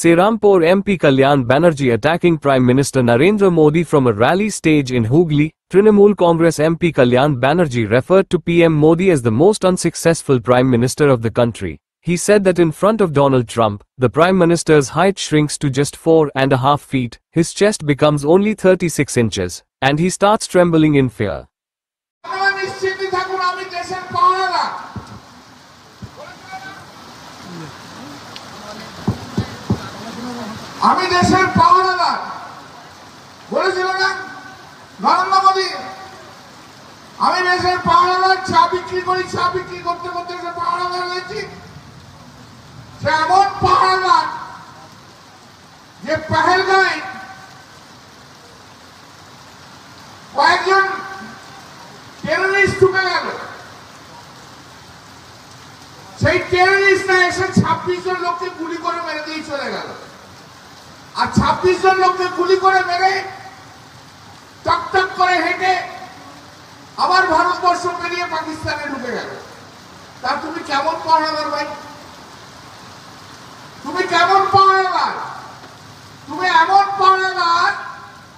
Serampore MP Kalyan Banerjee attacking Prime Minister Narendra Modi from a rally stage in Hooghly. Trinamool Congress MP Kalyan Banerjee referred to PM Modi as the most unsuccessful Prime Minister of the country. He said that in front of Donald Trump, the Prime Minister's height shrinks to just 4.5 feet, his chest becomes only 36 inches, and he starts trembling in fear. আমি দেশের পাওয়ারদার বলেছিল না নরেন্দ্র মোদী, আমি দেশের পাওয়ারদার, চা বিক্রি করি, চা বিক্রি করতে করতে সে পাওয়ারদার হয়েছি। সে এমন পাওয়ারদার যে পেহেলগাঁয়ে কয়েকজন টেররিস্ট ঢুকে গেল, সেই টেররিস্টরা এসে 26 জন লোককে গুলি করে মেরে দিয়ে চলে গেল। আর 26 জন লোককে গুলি করে মেরে টক টক করে হেঁটে আবার ভারতবর্ষ পেরিয়ে পাকিস্তানে ঢুকে গেল। তা তুমি কেমন পাওয়ারদার ভাই? তুমি কেমন পাওয়ারদার? তুমি এমন পাওয়ারদার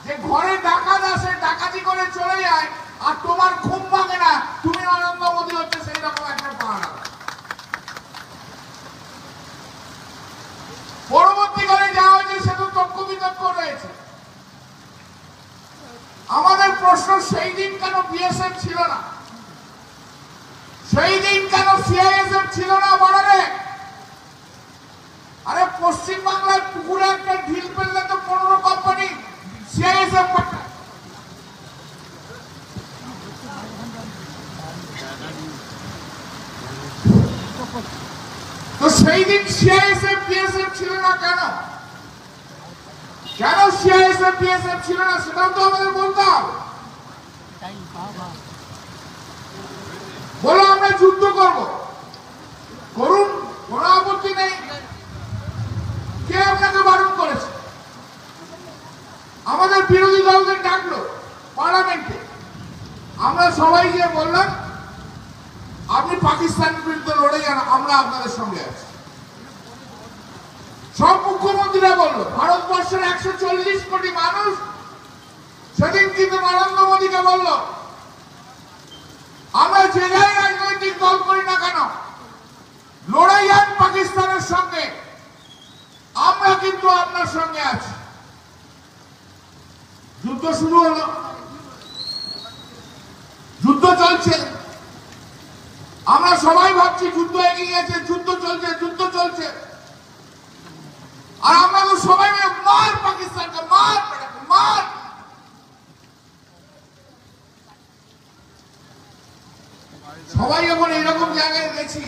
যে ঘরে ডাকাত আসে, ডাকাতি করে চলে যায়, আর তোমার ঘুম ভাঙে না, তুমি নরেন্দ্র মোদী হচ্ছে সেই রকম একটা পাওয়ারদার। পরবর্তীকালে যা হয়েছে সে তো তর্ক বিতর্ক রয়েছে। আমাদের প্রশ্ন, সেই দিন কেন বিএসএফ ছিল না? সেই দিন কেন সিআইএসএফ ছিল না বর্ডারে? আরে পশ্চিম বাংলায় পুকুরে একটা ঢিল ফেললে তো 15 কোম্পানি সিআইএসএফ পাঠায়। তো সেই দিন সিআইএসএফ বিএসএফ ছিল না কেন? কেন সিআইএসএফ বিএসএফ ছিল না সেটাও তো আমাদের বলতে হবে। বলো আমরা যুদ্ধ করব, করুন, কোনো আপত্তি নেই। কে আপনাকে বারণ করেছে? আমাদের বিরোধী দলদের ডাকলো পার্লামেন্টে, আমরা সবাই গিয়ে বললাম আপনি পাকিস্তানের বিরুদ্ধে লড়ে যান, আমরা আপনাদের সঙ্গে আছি। সব মুখ্যমন্ত্রীরা বলল, ভারতবর্ষের 140 কোটি মানুষ সেদিন কিন্তু নরেন্দ্র মোদীকে বলল, আমরা যে যাই রাজনৈতিক দল করি না কেন, লড়াই যান পাকিস্তানের সঙ্গে, আমরা কিন্তু আপনার সঙ্গে আছি। যুদ্ধ শুরু হলো, যুদ্ধ চলছে। আমরা সবাই ভাবছি যুদ্ধ এগিয়ে গেছে, যুদ্ধ চলছে, যুদ্ধ চলছে। আর আমরা তো সবাই মার পাকিস্তানকে, মার মার। সবাই যখন এইরকম জায়গায় গেছি,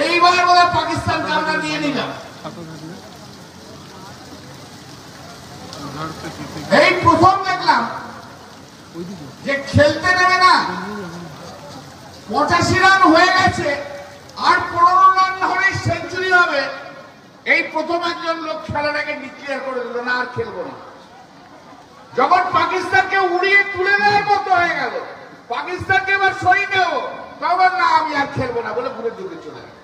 এইবার বলে পাকিস্তানকে আমরা নিয়ে নিলাম। এই প্রথম দেখলাম যে খেলতে নেবে না, 85 রান হয়ে গেছে, আর 15 রান হলে সেঞ্চুরি হবে। এই প্রথম একজন লোক খেলাটাকে ডিক্লেয়ার করে দিল, না আর খেলবো না। যখন পাকিস্তানকে উড়িয়ে তুলে দেওয়ার মতো হয়ে গেল, পাকিস্তানকে এবার সই নেব, তখন না আমি আর খেলবো না বলে ঘুরে দূরে চলে গেল।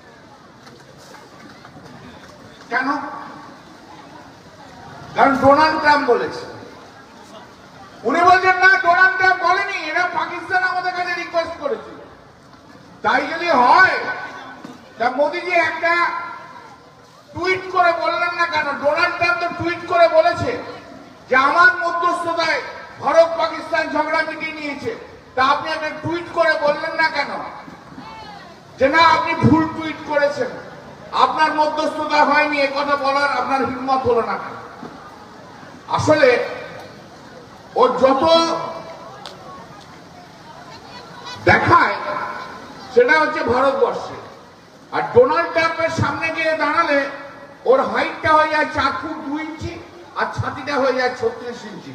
কেন? কারণ ডোনাল্ড ট্রাম্প বলেছে। উনি বলছেন না, ডোনাল্ড ট্রাম্প বলেনি, এরা পাকিস্তান আমাদের কাছে রিকোয়েস্ট করেছিল। তাই যদি হয়, তা মোদীজি একটা টুইট করে বললেন না কেন? ডোনাল্ড ট্রাম্প তো টুইট করে বলেছে যে আমার মধ্যস্থতায় ভারত পাকিস্তান ঝগড়া মিটিয়ে নিয়েছে। তা আপনি একটা টুইট করে বললেন না কেন যে না আপনি ভুল টুইট করেছেন, আপনার মধ্যস্থতা হয়নি? এ কথা বলার আপনার হিম্মত হলো না কেন? আসলে ও যত দেখায় সেটা হচ্ছে ভারতবর্ষে, আর ডোনাল্ড ট্রাম্পের সামনে গিয়ে দাঁড়ালে ওর হাইটটা হয়ে যায় 4 ফুট 2 ইঞ্চি, আর ছাতিটা হয়ে যায় 36 ইঞ্চি।